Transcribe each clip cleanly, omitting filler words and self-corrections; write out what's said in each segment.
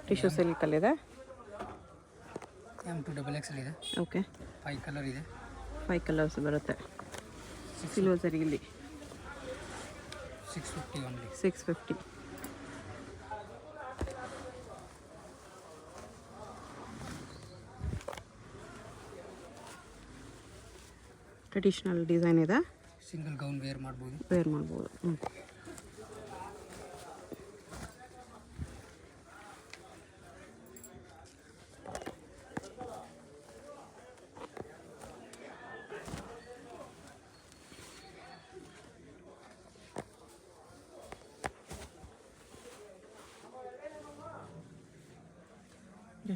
Tissue ಸಿಲ್ಕಲ್ಲಿದೆ. M2 XXL ಇದೆ. Okay, 5 colour ಇದೆ. 5 ಕಲರ್ಸ್ ಬರುತ್ತೆ. ಸಿಲ್ವರ್ ಜರಿಯಲ್ಲಿ 650 ಓನ್ಲಿ. 650. ಟ್ರೆಡಿಷ್ನಲ್ ಡಿಸೈನ್ ಇದೆ. ಸಿಂಗಲ್ ಗೌನ್ ವೇರ್ ಮಾಡ್ಬೋದು.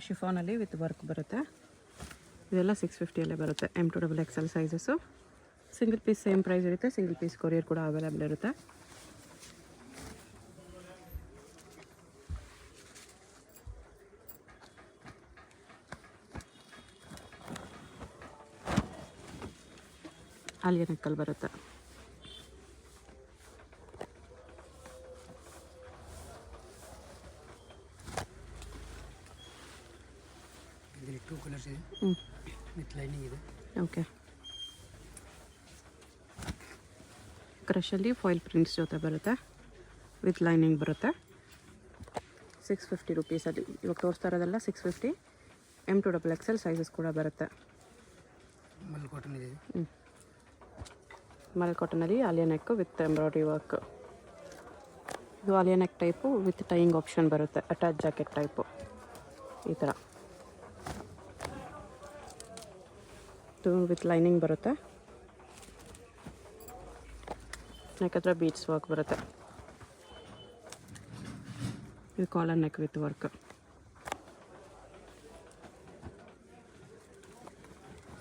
ಶಿಫಾನಲ್ಲಿ ವಿತ್ ವರ್ಕ್ ಬರುತ್ತೆ. ಇದೆಲ್ಲ 650 ಬರುತ್ತೆ. M2 XXL sizes. Single piece same price ಇರುತ್ತೆ. ಸಿಂಗಲ್ ಪೀಸ್ ಕೊರಿಯರ್ ಕೂಡ ಅವೈಲೇಬಲ್ ಇರುತ್ತೆ. ಆಲಿಯಾ ನೆಕ್ಕಲ್ಲಿ ಬರುತ್ತೆ. ಇದರಲ್ಲಿ 2 ಕಲರ್ಸ್ ಇದೆ. ವಿತ್ ಲೈನಿಂಗ್ ಇದೆ. ಓಕೆ, ಕ್ರಷಲ್ಲಿ ಫಾಯಿಲ್ ಪ್ರಿಂಟ್ಸ್ ಜೊತೆ ಬರುತ್ತೆ. ವಿತ್ ಲೈನಿಂಗ್ ಬರುತ್ತೆ. 650 ರುಪೀಸಲ್ಲಿ. ಇವಾಗ ತೋರಿಸ್ತಾ ಇರೋದೆಲ್ಲ 650. M2 XXL ಸೈಜಸ್ ಕೂಡ ಬರುತ್ತೆ. ಮಲ್ ಕಾಟನ್ ಇದೆ. ಮಲ್ ಕಾಟನಲ್ಲಿ Alia neck with embroidery work. ಇದು Alia neck type with tying option ಬರುತ್ತೆ. ಅಟ್ಯಾಚ್ ಜಾಕೆಟ್ ಟೈಪು ಈ ಥರ. ಇದು ವಿತ್ ಲೈನಿಂಗ್ ಬರುತ್ತೆ. ನೆಕ್ ಹತ್ರ ಬೀಡ್ಸ್ ವರ್ಕ್ ಬರುತ್ತೆ. ಇದು collar neck with work.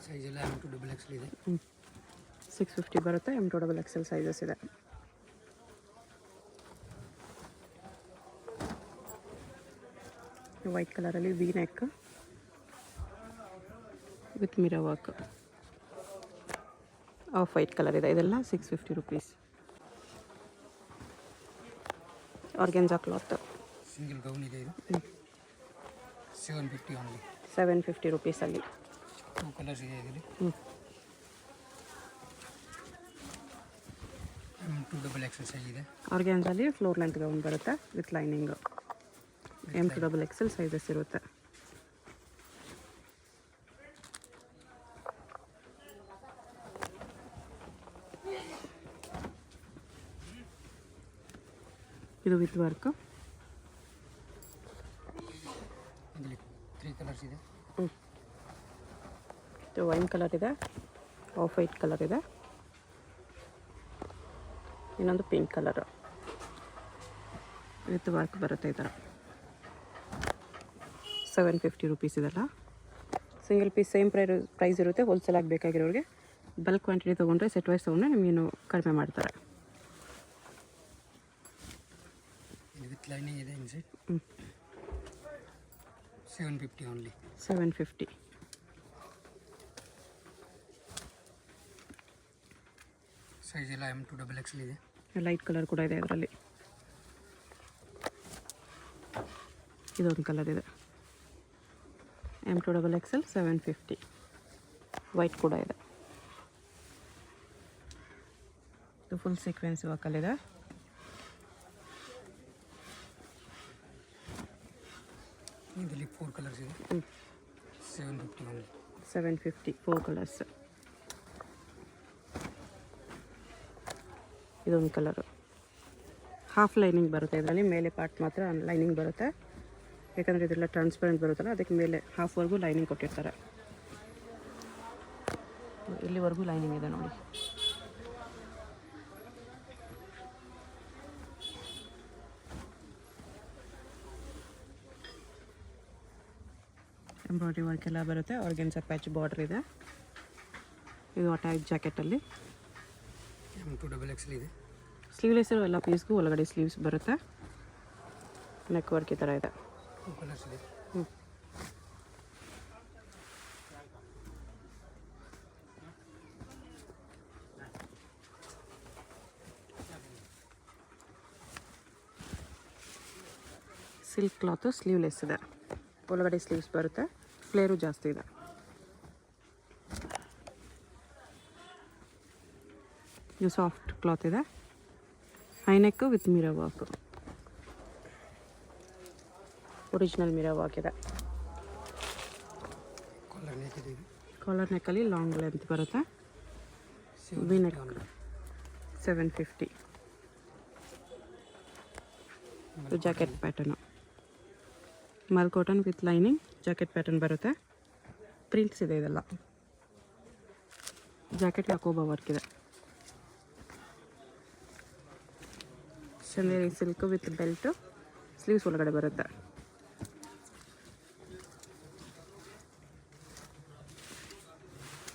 Size ಎಲ್ಲ M2 XXL ಇದೆ. 650 ಬರುತ್ತೆ. M2 XXL ಸೈಜಸ್ ಇದೆ. ವೈಟ್ ಕಲರಲ್ಲಿ V neck with mirror work. Off white colour ಇದೆ. ಇದೆಲ್ಲ 650 rupees. Organza cloth. Single gown ಇದೆ. ಇದು 750 ಓನ್ಲಿ. 750 ರುಪೀಸಲ್ಲಿ. 2 ಕಲರ್ಸ್ ಇದೆ ಇದರಲ್ಲಿ. M2 XXL ಸೈಜ್ ಇದೆ. ಆರ್ಗೆನ್ಜಾಲಿ ಫ್ಲೋರ್ ಲೆಂತ್ ಗೌನ್ ಬರುತ್ತೆ with lining. M2 XXL sizes ಇರುತ್ತೆ. ಇದು ವಿತ್ ವರ್ಕ್. ಇದರಲ್ಲಿ 3 ಕಲರ್ಸ್ ಇದೆ. ಇದು ವೈನ್ ಕಲರ್ ಇದೆ. ಆಫ್ ವೈಟ್ ಕಲರ್ ಇದೆ. ಇನ್ನೊಂದು ಪಿಂಕ್ ಕಲರ್ ವಿತ್ ವರ್ಕ್ ಬರುತ್ತೆ ಈ ಥರ. 750 ರುಪೀಸ್ ಇದೆಲ್ಲ. ಸಿಂಗಲ್ ಪೀಸ್ ಸೇಮ್ ಪ್ರೈಸ್ ಇರುತ್ತೆ. ಹೋಲ್ಸೇಲ್ ಆಗಿ ಬೇಕಾಗಿರೋರಿಗೆ ಬಲ್ಕ್ ಕ್ವಾಂಟಿಟಿ ತೊಗೊಂಡ್ರೆ, ಸೆಟ್ ವೈಸ್ ತೊಗೊಂಡ್ರೆ ನಿಮಗೇನು ಕಡಿಮೆ ಮಾಡ್ತಾರೆ. ವಿತ್ ಲೈನಿಂಗ್ ಇದೆ ಇನ್ಸೈಡ್. 750 ಓನ್ಲಿ. 750. ಸೈಜ್ ಎಲ್ಲ M2 XXL ಇದೆ. ಲೈಟ್ ಕಲರ್ ಕೂಡ ಇದೆ ಇದರಲ್ಲಿ. ಇದೊಂದು ಕಲರ್ ಇದೆ. M2 XXL 750. ವೈಟ್ ಕೂಡ ಇದೆ. ಇದು ಫುಲ್ ಸೀಕ್ವೆನ್ಸ್ ವರ್ಕಲ್ಲಿದೆ. ಇದರಲ್ಲಿ 4 ಕಲರ್ಸ್ ಇದೆ. 750 ಓನ್ಲಿ. 750 4 ಕಲರ್ಸ್. ಇದೊಂದು ಕಲರು. ಹಾಫ್ ಲೈನಿಂಗ್ ಬರುತ್ತೆ ಇದರಲ್ಲಿ. ಮೇಲೆ ಪಾರ್ಟ್ ಮಾತ್ರ ಲೈನಿಂಗ್ ಬರುತ್ತೆ. ಯಾಕಂದರೆ ಇದೆಲ್ಲ ಟ್ರಾನ್ಸ್ಪರೆಂಟ್ ಬರುತ್ತಲ್ಲ, ಅದಕ್ಕೆ ಮೇಲೆ ಹಾಫ್ವರೆಗೂ ಲೈನಿಂಗ್ ಕೊಟ್ಟಿರ್ತಾರೆ. ಇಲ್ಲಿವರೆಗೂ ಲೈನಿಂಗ್ ಇದೆ ನೋಡಿ. ಎಂಬ್ರಾಯ್ಡ್ರಿ ವರ್ಕ್ ಎಲ್ಲ ಬರುತ್ತೆ. ಆರ್ಗೆನ್ಸಾ ಪ್ಯಾಚ್ ಬಾರ್ಡರ್ ಇದೆ. ಇದು ಅಟ್ಯಾಚ್ ಜಾಕೆಟಲ್ಲಿ. M2 XXL ಇದೆ. ಸ್ಲೀವ್ಲೆಸ್ ಎಲ್ಲ ಪೀಸ್ಗೂ ಒಳಗಡೆ ಸ್ಲೀವ್ಸ್ ಬರುತ್ತೆ. ನೆಕ್ ವರ್ಕ್ ಈ ಥರ ಇದೆ. 2 ಕಲರ್ಸ್ ಇದೆ. ಸಿಲ್ಕ್ ಕ್ಲಾತು ಸ್ಲೀವ್ಲೆಸ್ ಇದೆ, ಒಳಗಡೆ ಸ್ಲೀವ್ಸ್ ಬರುತ್ತೆ, ಫ್ಲೇರು ಜಾಸ್ತಿ ಇದೆ. ಇದು ಸಾಫ್ಟ್ ಕ್ಲಾತ್ ಇದೆ, high neck with mirror work, original mirror work ಇದೆ. ಕಾಲರ್ ನೆಕ್ಕಲ್ಲಿ ಲಾಂಗ್ ಲೆಂತ್ ಬರುತ್ತೆ, ವಿನೆಕ್ 750. ಜಾಕೆಟ್ ಪ್ಯಾಟರ್ನು ಮಲ್ cotton with lining jacket pattern ಬರುತ್ತೆ, ಪ್ರಿಂಟ್ಸ್ ಇದೆ ಇದೆಲ್ಲ. ಜಾಕೆಟ್ ಯಾಕೋಬಾ ವರ್ಕ್ ಇದೆ. Chanderi silk with belt, sleeves ಒಳಗಡೆ ಬರುತ್ತೆ.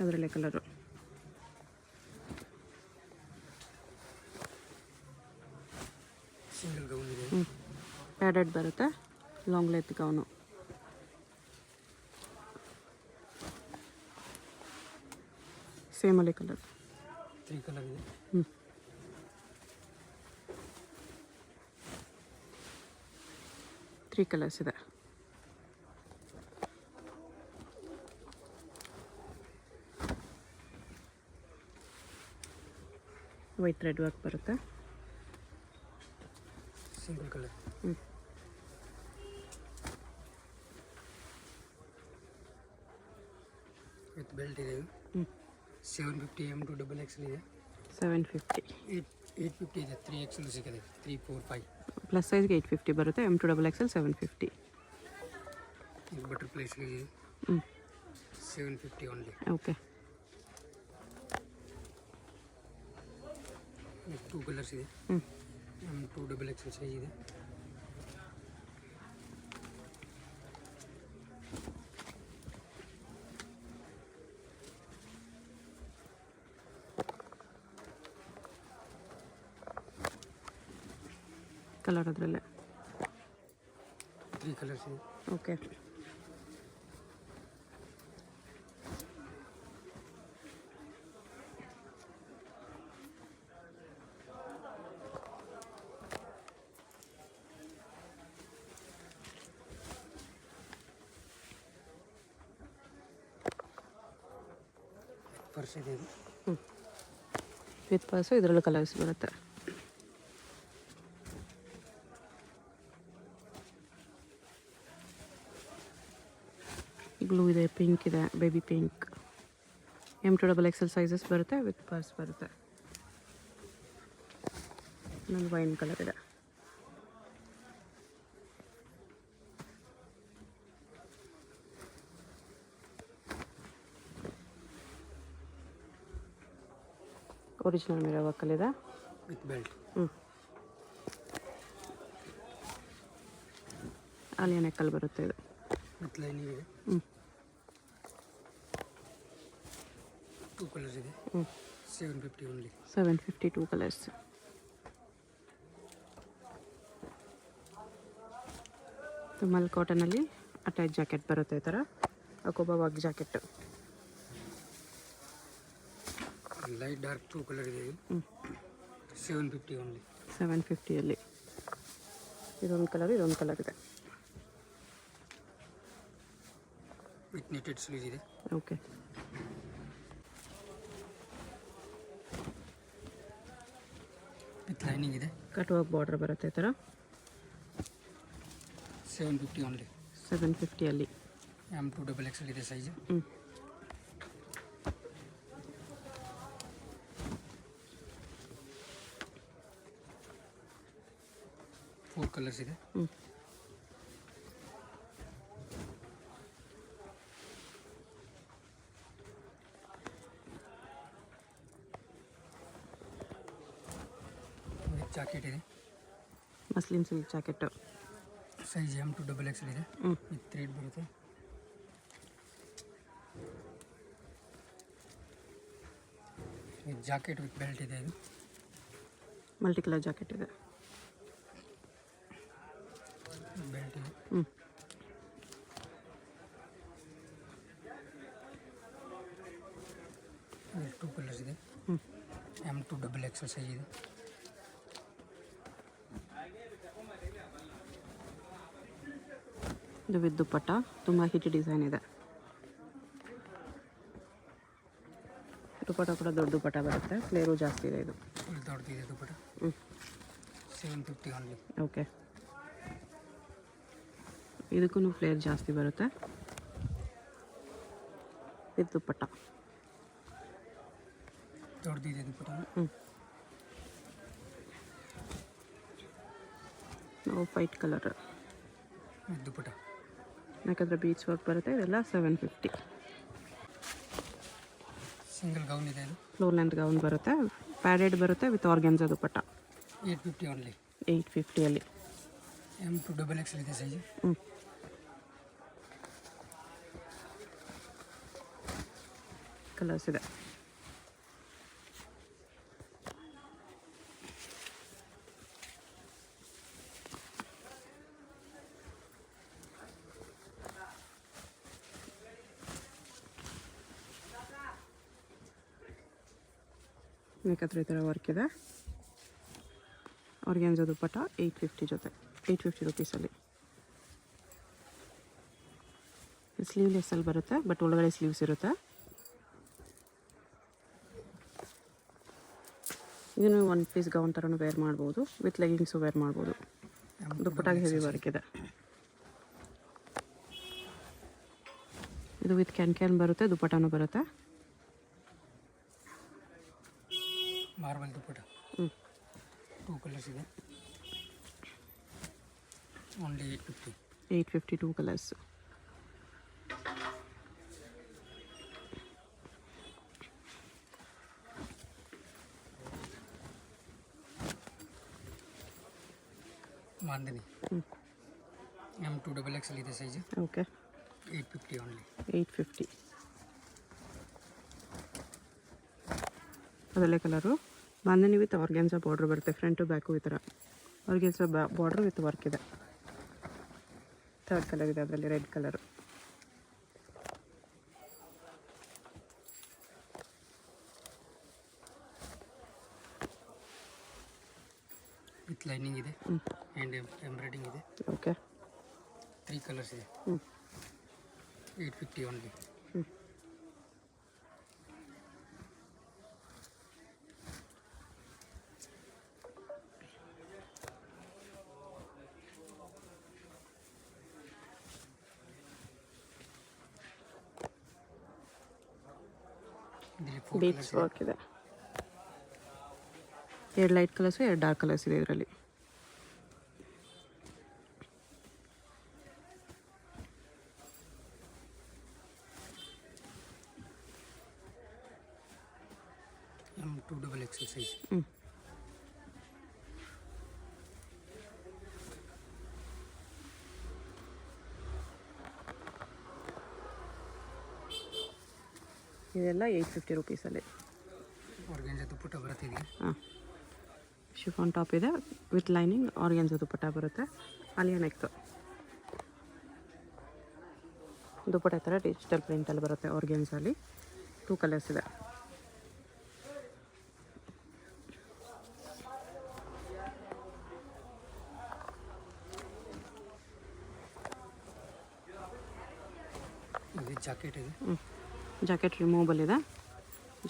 ಅದರಲ್ಲೇ ಕಲರು. ಸಿಂಗಲ್ ಗೌನ್ ಇದೆ, ಪ್ಯಾಡೆಡ್ ಬರುತ್ತೆ, ಲಾಂಗ್ ಲೆಂತ್ ಗೌನು. ಸೇಮಲ್ಲಿ ಕಲರ್ 3 ಕಲರ್ ಇದೆ. 3 ಕಲರ್ಸ್ ಇದೆ. ವೈಟ್ ಥ್ರೆಡ್ ವರ್ಕ್ ಬರುತ್ತೆ, ಸಿಂಗಲ್ ಕಲರ್. ವಿತ್ ಬೆಲ್ಟ್ ಇದೆ. 750 M to XXL ಇದೆ. 750. 850 ಇದೆ, 3XL ಸಿಗುತ್ತೆ, 3, 4, 5. ಪ್ಲಸ್ ಸೈಜ್ಗೆ 850 ಬರುತ್ತೆ, M to XXL 750. ಇದು ಬಟರ್ಫ್ಲೈ ಸ್ಲೀವ್ ಇದೆ, 750 ಓನ್ಲಿ. ಓಕೆ. 2 ಕಲರ್ಸ್ ಇದೆ, M to XXL ಸೈಜ್ ಇದೆ. ಕಲರ್ ಅದರಲ್ಲೇ 3 ಕಲರ್ಸ್ ಇದೆ. ಓಕೆ. ಪರ್ಸ್ ಇದೆ ಇದು. ವಿತ್ ಪರ್ಸು ಇದರಲ್ಲೂ ಕಲರ್ಸ್ ಬರುತ್ತೆ. ಬ್ಲೂ ಇದೆ, ಪಿಂಕ್ ಇದೆ, baby pink. M to XXL sizes ಬರುತ್ತೆ, ವಿತ್ ಪರ್ಸ್ ಬರುತ್ತೆ. ನನ್ನ ವೈನ್ ಕಲರ್ ಇದೆ. ಒರಿಜಿನಲ್ ಮಿರರ್ ವರ್ಕಲ್ಲಿದೆ, ವಿತ್ ಬೆಲ್ಟ್. ಆಲಿಯಾ ನೆಕ್ಕಲ್ಲಿ ಬರುತ್ತೆ ಇದು. ವಿತ್ ಲೈನಿಂಗ್ ಇದೆ. 2 ಕಲರ್ಸ್ ಇದೆ, 750 ಓನ್ಲಿ. 750, 2 ಕಲರ್ಸ್. ಮಲ್ ಕಾಟನಲ್ಲಿ ಅಟ್ಯಾಚ್ ಜಾಕೆಟ್ ಬರುತ್ತೆ, ಈ ಥರ ಅಕೋಬಾ work jacket. Light dark 2 colour ಇದೆ, 750 ಓನ್ಲಿ. 750ಅಲ್ಲಿ ಇದೊಂದು ಕಲರ್, ಇದೊಂದು ಕಲರ್ ಇದೆ. ವಿತ್ ನೆಟೆಡ್ ಸ್ಲೀವ್ಸ್ ಇದೆ. ಓಕೆ. ವಿತ್ ಲೈನಿಂಗ್ ಇದೆ. ಕಟ್ ವರ್ಕ್ ಬಾರ್ಡರ್ ಬರುತ್ತೆ, ಈ ಥರ 750 ಓನ್ಲಿ. 750ಅಲ್ಲಿ. M to XXL ಇದೆ ಸೈಜ್. 4 ಕಲರ್ಸ್ ಇದೆ. ಜಾಕೆಟ್ ಇದೆ, muslin silk jacket. Size M to XXL ಇದೆ, ವಿತ್ ಥ್ರೆಡ್ ಬರುತ್ತೆ. ವಿತ್ ಜಾಕೆಟ್ ವಿತ್ ಬೆಲ್ಟ್ ಇದೆ. ಇದು ಮಲ್ಟಿ ಕಲರ್ ಜಾಕೆಟ್ ಇದೆ, ಬೆಲ್ಟ್ ಇದೆ. 2 ಕಲರ್ಸ್ ಇದೆ, M to XXL ಸೈಜ್ ಇದೆ. ಇದು ವಿತ್ ದುಪ್ಪಟ್ಟ, ತುಂಬ ಹಿಟ್ ಡಿಸೈನ್ ಇದೆ. ದುಪ್ಪಟ್ಟ ಕೂಡ ದೊಡ್ಡ ದುಪ್ಪಟ್ಟ ಬರುತ್ತೆ, ಫ್ಲೇರು ಜಾಸ್ತಿ ಇದೆ ಇದು. ದೊಡ್ಡದಿದೆ ದುಪ್ಪಟ್ಟ. 750 ಓನ್ಲಿ. ಓಕೆ, ಇದಕ್ಕೂ ಫ್ಲೇರ್ ಜಾಸ್ತಿ ಬರುತ್ತೆ ವಿತ್ ದುಪ್ಪಟ್ಟ. ದೊಡ್ಡದಿದೆ ದುಪ್ಪಟ್ಟ. ನಾವು ವೈಟ್ ಕಲರ್ ದುಪ್ಪಟ್ಟ. ಯಾಕಂದರೆ ಬೀಚ್ ವರ್ಕ್ ಬರುತ್ತೆ. ಇದೆಲ್ಲ 750. ಸಿಂಗಲ್ ಗೌನ್ ಇದೆ ಇದು. ಲೋ ಲೆಂತ್ ಗೌನ್ ಬರುತ್ತೆ, ಪ್ಯಾಡೆಡ್ ಬರುತ್ತೆ ವಿತ್ ಆರ್ಗೆನ್ಸಾ ದುಪ್ಪಟ್ಟ. 850 ಓನ್ಲಿ. 850ಅಲ್ಲಿ. M2XXL ಇದೆ ಸೈಜು. ಕಲರ್ಸ್ ಇದೆ. ಬೇಕಾದ್ರೆ ಈ ಥರ ವರ್ಕ್ ಇದೆ. ಆರ್ಗೆನ್ಸಾ ದುಪ್ಪಟ್ಟ 850 ಜೊತೆ, 850 ರುಪೀಸಲ್ಲಿ. ಸ್ಲೀವ್ಲೆಸ್ಸಲ್ಲಿ ಬರುತ್ತೆ, ಬಟ್ ಒಳಗಡೆ ಸ್ಲೀವ್ಸ್ ಇರುತ್ತೆ. ಇದನ್ನು 1 ಪೀಸ್ ಗೌನ್ ಥರನೂ ವೇರ್ ಮಾಡ್ಬೋದು, ವಿತ್ ಲೆಗಿಂಗ್ಸು ವೇರ್ ಮಾಡ್ಬೋದು. ದುಪ್ಪಟ್ಟಾಗಿ ಹೆವಿ ವರ್ಕ್ ಇದೆ. ಇದು ವಿತ್ ಕ್ಯಾನ್ ಬರುತ್ತೆ, ದುಪ್ಪಟ್ಟನೂ ಬರುತ್ತೆ. ಮಾರ್ಬಲ್ ದುಪ್ಪಟ್ಟ. 2 ಕಲರ್ಸ್ ಇದೆ. ಓನ್ಲಿ 850. 850 2 ಕಲರ್ಸ್. ಮಾಂದಿನಿ. M2XXL ಇದೆ ಸೈಜು. Okay, 850 only. 850. ಅದರಲ್ಲೇ colour bandhani with organza border ಬರುತ್ತೆ, ಫ್ರಂಟು ಬ್ಯಾಕು ಈ ಥರ ಆರ್ಗೆನ್ಸಾ ಬಾರ್ಡ್ರ್ ವಿತ್ ವರ್ಕ್ ಇದೆ. ಥರ್ಡ್ ಕಲರ್ ಇದೆ ಅದರಲ್ಲಿ, ರೆಡ್ ಕಲರು. ವಿತ್ ಲೈನಿಂಗ್ ಇದೆ ಆ್ಯಂಡ್ ಎಂಬ್ರಾಯ್ಡಿಂಗ್ ಇದೆ. ಓಕೆ, 3 ಕಲರ್ಸ್ ಇದೆ. 850 ಓನ್ಲಿ. ಬೀಟ್ಸ್ ವರ್ಕ್ ಇದೆ. 2 ಲೈಟ್ ಕಲರ್ಸು 2 ಡಾರ್ಕ್ ಕಲರ್ಸ್ ಇದೆ ಇದರಲ್ಲಿ. M2XXL size. ಇದೆಲ್ಲ 850 ರುಪೀಸಲ್ಲಿ. ಆರ್ಗೆನ್ಸಾ ದುಪ್ಪಟ್ಟ ಬರುತ್ತೆ ಇದಕ್ಕೆ. ಹಾಂ, ಶಿಫಾನ್ ಟಾಪ್ ಇದೆ ವಿತ್ ಲೈನಿಂಗ್, ಆರ್ಗೆನ್ಸಾ ದುಪ್ಪಟ್ಟ ಬರುತ್ತೆ. ಅಲಿಯಾ ನೆಕ್ ದುಪ್ಪಟ್ಟ ಥರ ಡಿಜಿಟಲ್ ಪ್ರಿಂಟಲ್ಲಿ ಬರುತ್ತೆ ಆರ್ಗೆನ್ಸಾಲಿ. 2 ಕಲರ್ಸ್ ಇದೆ. ಇದು ಜಾಕೆಟ್ ಇದೆ. ಜಾಕೆಟ್ ರಿಮೂವಬಲ್ ಇದೆ.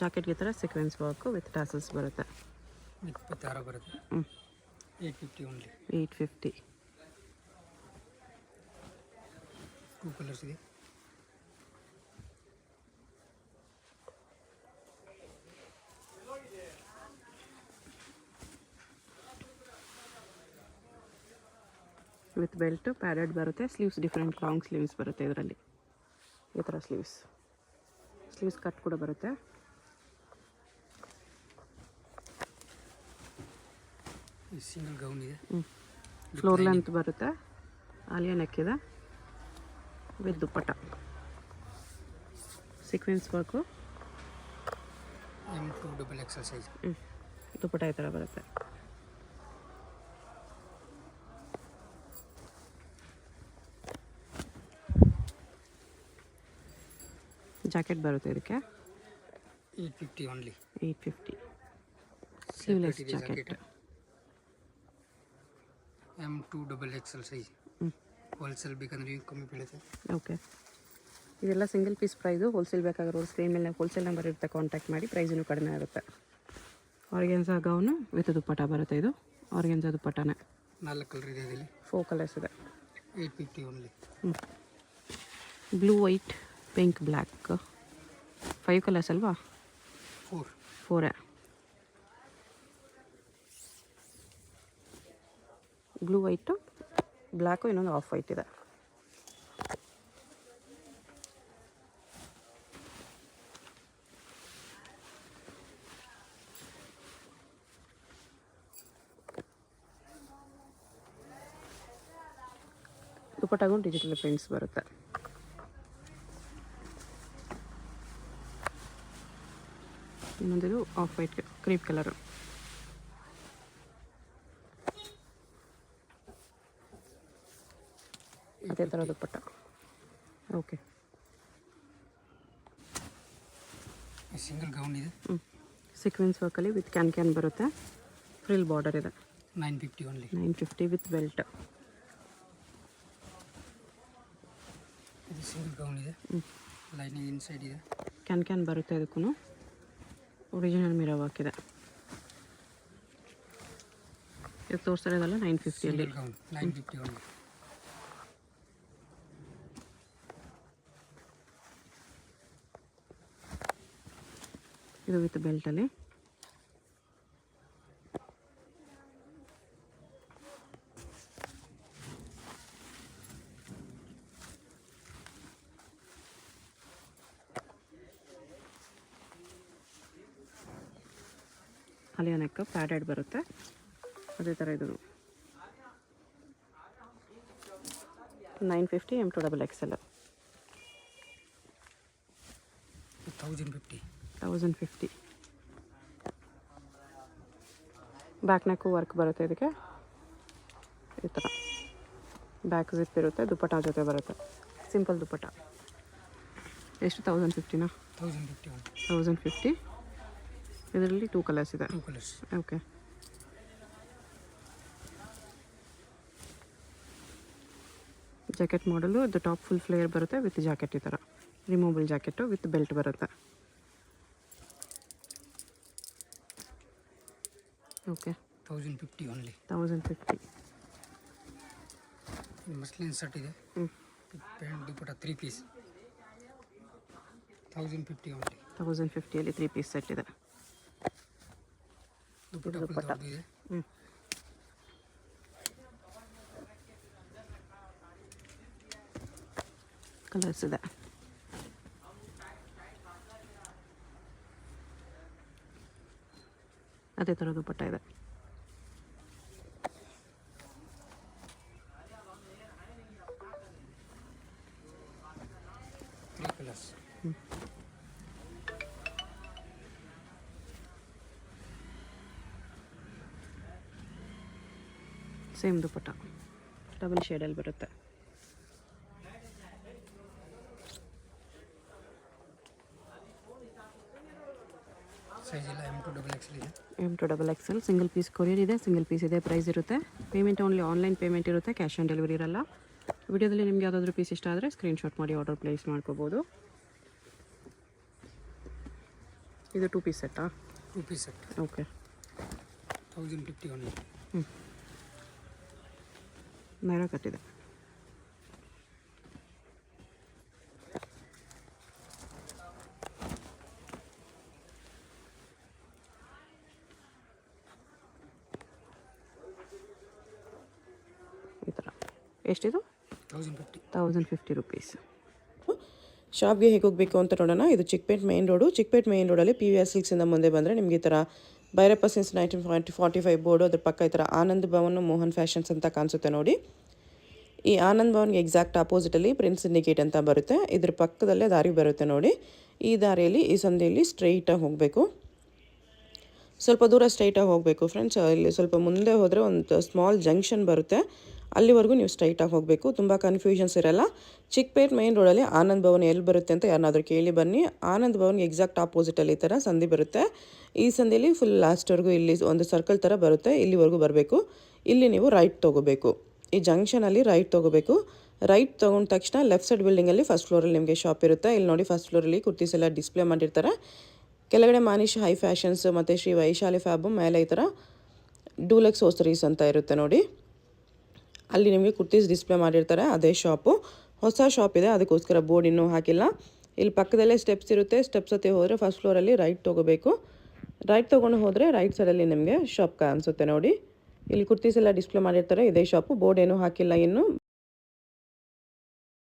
ಜಾಕೆಟ್ಗೆ ಥರ ಸೀಕ್ವೆನ್ಸ್ ವರ್ಕು ವಿತ್ ಟಾಸಲ್ಸ್ ಬರುತ್ತೆ. 26 ಬರುತ್ತೆ. 850 ಓನ್ಲಿ. 850. 2 ಕಲರ್ಸ್ ಇದೆ. ವಿತ್ ಬೆಲ್ಟ್ ಪ್ಯಾಡೆಡ್ ಬರುತ್ತೆ. ಸ್ಲೀವ್ಸ್ ಡಿಫ್ರೆಂಟ್ ಲಾಂಗ್ ಸ್ಲೀವ್ಸ್ ಬರುತ್ತೆ ಇದರಲ್ಲಿ. ಈ ಥರ ಸ್ಲೀವ್ಸ್ ಕಟ್ ಕೂಡ ಬರುತ್ತೆ. ಸಿಂಗಲ್ ಗೌನ್ ಇದೆ. ಫ್ಲೋರ್ ಲೆಂತ್ ಬರುತ್ತೆ. ಆಲಿಯಾ ನೆಕ್ ಇದೆ with dupatta. Sequence work. M2XXL size. Dupatta ಈ ಥರ ಬರುತ್ತೆ. ಜಾಕೆಟ್ ಬರುತ್ತೆ ಇದಕ್ಕೆ. 850 only. 850. Sleeveless jacket. M2XXL size. Wholesale ಬೇಕಂದ್ರೆ ಇವು ಕಮ್ಮಿ ಬೀಳುತ್ತೆ. ಓಕೆ, ಇದೆಲ್ಲ ಸಿಂಗಲ್ ಪೀಸ್ ಪ್ರೈಸು. ಹೋಲ್ಸೇಲ್ ಬೇಕಾಗಿರೋರು ಸ್ಕ್ರೀನ್ ಮೇಲೆ ಹೋಲ್ಸೇಲ್ ನಂಬರ್ ಇರುತ್ತೆ, ಕಾಂಟ್ಯಾಕ್ಟ್ ಮಾಡಿ. ಪ್ರೈಸಿನೂ ಕಡಿಮೆ ಆಗುತ್ತೆ. ಆರ್ಗೆನ್ಸಾ ಗೌನು ವಿತ್ ದುಪ್ಪಟ ಬರುತ್ತೆ. ಇದು ಆರ್ಗೆನ್ಸಾ ದುಪ್ಪಟನೇ. 4 ಕಲರ್ ಇದೆ ಇದರಲ್ಲಿ. 4 ಕಲರ್ಸ್ ಇದೆ. 850 only. Blue, white, pink, black. 5 colours ಅಲ್ವಾ? 4 ಬ್ಲೂ, ವೈಟು, ಬ್ಲ್ಯಾಕು, ಇನ್ನೊಂದು ಆಫ್ ವೈಟ್ ಇದೆ. ದುಪ್ಪಟ್ಟಾಗೂ ಡಿಜಿಟಲ್ ಪ್ರಿಂಟ್ಸ್ ಬರುತ್ತೆ. ಇನ್ನೊಂದಿದು ಆಫ್ ವೈಟ್ ಕ್ರೀಪ್ ಕಲರು. ಅದೇ ಥರ ದುಪ್ಪಟ್ಟ. ಓಕೆ, ಸಿಂಗಲ್ ಗೌನ್ ಇದೆ. ಸೀಕ್ವೆನ್ಸ್ ವರ್ಕಲ್ಲಿ ವಿತ್ ಕ್ಯಾನ್ ಬರುತ್ತೆ. ಫ್ರಿಲ್ ಬಾರ್ಡರ್ ಇದೆ. 950 ಓನ್ಲಿ. 950 with belt. ಇದು ಸಿಂಗಲ್ ಗೌನ್ ಇದೆ. ಲೈನಿಂಗ್ ಇನ್ಸೈಡ್ ಇದೆ. ಕ್ಯಾನ್ ಬರುತ್ತೆ. ಇದಕ್ಕೂ ಒರಿಜಿನಲ್ ಮಿರರ್ ವರ್ಕ್ ಇದೆ. ಇದು ತೋರಿಸ್ತಿರೋದಲ್ಲ 950 ಅಲ್ಲಿ. Gown 950 only. ಇದು ವಿತ್ ಬೆಲ್ಟಲ್ಲಿ. ಅಲಿಯಾ ನೆಕ್ ಪ್ಯಾಡೆಡ್ ಬರುತ್ತೆ. ಅದೇ ಥರ ಇದು 950 M2XXL. 1050. ಬ್ಯಾಕ್ ನೆಕ್ಕು ವರ್ಕ್ ಬರುತ್ತೆ. ಇದಕ್ಕೆ ಈ ಥರ ಬ್ಯಾಕ್ ಜಿಪ್ ಇರುತ್ತೆ. ದುಪ್ಪಟ ಜೊತೆ ಬರುತ್ತೆ. ಸಿಂಪಲ್ ದುಪ್ಪಟ. ಎಷ್ಟು? 1050ನಾ? 1050. ಇದರಲ್ಲಿ 2 ಕಲರ್ಸ್ ಇದೆ. ಓಕೆ, ಜಾಕೆಟ್ ಮಾಡಲು. ಅದು ಟಾಪ್ ಫುಲ್ ಫ್ಲೇಯರ್ ಬರುತ್ತೆ ವಿತ್ ಜಾಕೆಟ್. ಈ ಥರ ರಿಮೂವಬಲ್ ಜಾಕೆಟು ವಿತ್ ಬೆಲ್ಟ್ ಬರುತ್ತೆ. Okay, 1050 only. 1050. ಮಸ್ಲಿನ್ ಸೆಟ್ ಇದೆ. ಪ್ಯಾಂಟ್ ದುಪ್ಪಟ್ಟ 3 ಪೀಸ್. 1050 ಓನ್ಲಿ. 1050 3 ಪೀಸ್ ಸೆಟ್ ಇದೆ. ದುಪ್ಪಟ್ಟ ಇದೆ. ಕಲರ್ಸ್ ಇದೆ. ಅದೇ ಥರ ದುಪ್ಪಟ್ಟ ಇದೆ. ಸೇಮ್ ದುಪ್ಪಟ್ಟ ಡಬಲ್ ಶೇಡಲ್ಲಿ ಬರುತ್ತೆ. ಸೈಜ್ ಎಲ್ಲ M2XXL ಇದೆ. M2XXL ಸಿಂಗಲ್ ಪೀಸ್ ಕೊರಿಯರ್ ಇದೆ. ಸಿಂಗಲ್ ಪೀಸ್ ಇದೆ. ಪ್ರೈಸ್ ಇರುತ್ತೆ. ಪೇಮೆಂಟ್ ಓನ್ಲಿ ಆನ್ಲೈನ್ ಪೇಮೆಂಟ್ ಇರುತ್ತೆ. ಕ್ಯಾಶ್ ಆನ್ ಡೆಲಿವರಿ ಇರಲ್ಲ. ವಿಡಿಯೋದಲ್ಲಿ ನಿಮ್ಗೆ ಯಾವುದಾದ್ರೂ ಪೀಸ್ ಇಷ್ಟ ಆದರೆ ಸ್ಕ್ರೀನ್ಶಾಟ್ ಮಾಡಿ ಆರ್ಡರ್ ಪ್ಲೇಸ್ ಮಾಡ್ಕೋಬೋದು. ಇದು 2 ಪೀಸ್ ಸೆಟ್ಟಾ? 2 piece set. Okay, 1050 only. Naira ಕಟ್ಟಿದೆ. ಈ ಥರ. ಎಷ್ಟಿದು? 1050 ರುಪೀಸ್. ಶಾಪ್ಗೆ ಹೇಗೆ ಹೋಗಬೇಕು ಅಂತ ನೋಡೋಣ. ಇದು Chickpet main road. Chickpet main ರೋಡಲ್ಲಿ PVR ಸಿಲ್ಕ್ಸಿಂದ ಮುಂದೆ ಬಂದರೆ ನಿಮಗೆ ಈ ಥರ ಭೈರಪ್ಪ ಸಿನ್ಸ್ 1945 ಬೋರ್ಡು, ಅದ್ರ ಪಕ್ಕ ಈ ಥರ ಆನಂದ್ ಭವನ್ ಮೋಹನ್ ಫ್ಯಾಷನ್ಸ್ ಅಂತ ಕಾಣಿಸುತ್ತೆ ನೋಡಿ. ಈ ಆನಂದ್ ಭವನ್ಗೆ ಎಕ್ಸಾಕ್ಟ್ ಆಪೋಸಿಟಲ್ಲಿ ಪ್ರಿನ್ಸ್ ಸಿಂಡಿಕೇಟ್ ಅಂತ ಬರುತ್ತೆ. ಇದ್ರ ಪಕ್ಕದಲ್ಲೇ ದಾರಿ ಬರುತ್ತೆ ನೋಡಿ. ಈ ದಾರಿಯಲ್ಲಿ ಈ ಸಂಧಿಯಲ್ಲಿ ಸ್ಟ್ರೈಟಾಗಿ ಹೋಗಬೇಕು. ಸ್ವಲ್ಪ ದೂರ ಸ್ಟ್ರೈಟಾಗಿ ಹೋಗಬೇಕು ಫ್ರೆಂಡ್ಸ್. ಇಲ್ಲಿ ಸ್ವಲ್ಪ ಮುಂದೆ ಹೋದರೆ ಒಂದು ಸ್ಮಾಲ್ ಜಂಕ್ಷನ್ ಬರುತ್ತೆ. ಅಲ್ಲಿವರೆಗೂ ನೀವು ಸ್ಟ್ರೈಟಾಗಿ ಹೋಗಬೇಕು. ತುಂಬ ಕನ್ಫ್ಯೂಷನ್ಸ್ ಇರಲ್ಲ. ಚಿಕ್ಕಪೇಟ್ ಮೇನ್ ರೋಡಲ್ಲಿ ಆನಂದ್ ಭವನ್ ಎಲ್ಲಿ ಬರುತ್ತೆ ಅಂತ ಯಾರನ್ನಾದ್ರೂ ಕೇಳಿ ಬನ್ನಿ. ಆನಂದ್ ಭವನ್ಗೆ ಎಕ್ಸಾಕ್ಟ್ ಆಪೋಸಿಟಲ್ಲಿ ಈ ಥರ ಸಂಧಿ ಬರುತ್ತೆ. ಈ ಸಂಧಿಯಲ್ಲಿ ಫುಲ್ ಲಾಸ್ಟ್ವರೆಗೂ ಇಲ್ಲಿ ಒಂದು ಸರ್ಕಲ್ ಥರ ಬರುತ್ತೆ. ಇಲ್ಲಿವರೆಗೂ ಬರಬೇಕು. ಇಲ್ಲಿ ನೀವು ರೈಟ್ ತೊಗೋಬೇಕು. ಈ ಜಂಕ್ಷನಲ್ಲಿ ರೈಟ್ ತೊಗೋಬೇಕು. ರೈಟ್ ತೊಗೊಂಡ ತಕ್ಷಣ ಲೆಫ್ಟ್ ಸೈಡ್ ಬಿಲ್ಡಿಂಗಲ್ಲಿ ಫಸ್ಟ್ ಫ್ಲೋರಲ್ಲಿ ನಿಮಗೆ ಶಾಪ್ ಇರುತ್ತೆ. ಇಲ್ಲಿ ನೋಡಿ ಫಸ್ಟ್ ಫ್ಲೋರಲ್ಲಿ ಕುರ್ತೀಸ್ ಎಲ್ಲ ಡಿಸ್ಪ್ಲೇ ಮಾಡಿರ್ತಾರೆ. ಕೆಳಗಡೆ ಮಾನಿಶ್ ಹೈ ಫ್ಯಾಷನ್ಸ್ ಮತ್ತು ಶ್ರೀ ವೈಶಾಲಿ ಫ್ಯಾಬು, ಮೇಲೆ ಈ ಥರ ಡೂಲೆಕ್ಸ್ ಹೋಸರೀಸ್ ಅಂತ ಇರುತ್ತೆ ನೋಡಿ. ಅಲ್ಲಿ ನಿಮಗೆ ಕುರ್ತೀಸ್ ಡಿಸ್ಪ್ಲೇ ಮಾಡಿರ್ತಾರೆ. ಅದೇ ಶಾಪು. ಹೊಸ ಶಾಪ್ ಇದೆ, ಅದಕ್ಕೋಸ್ಕರ ಬೋರ್ಡ್ ಇನ್ನೂ ಹಾಕಿಲ್ಲ. ಇಲ್ಲಿ ಪಕ್ಕದಲ್ಲೇ ಸ್ಟೆಪ್ಸ್ ಇರುತ್ತೆ. ಸ್ಟೆಪ್ಸ್ ಹತ್ತಿ ಹೋದರೆ ಫಸ್ಟ್ ಫ್ಲೋರಲ್ಲಿ ರೈಟ್ ತೊಗೋಬೇಕು. ರೈಟ್ ತೊಗೊಂಡು ಹೋದರೆ ರೈಟ್ ಸೈಡಲ್ಲಿ ನಿಮಗೆ ಶಾಪ್ ಕಾಣಿಸುತ್ತೆ ನೋಡಿ. ಇಲ್ಲಿ ಕುರ್ತೀಸ್ ಎಲ್ಲ ಡಿಸ್ಪ್ಲೇ ಮಾಡಿರ್ತಾರೆ. ಇದೇ ಶಾಪು. ಬೋರ್ಡ್ ಏನೂ ಹಾಕಿಲ್ಲ ಇನ್ನು.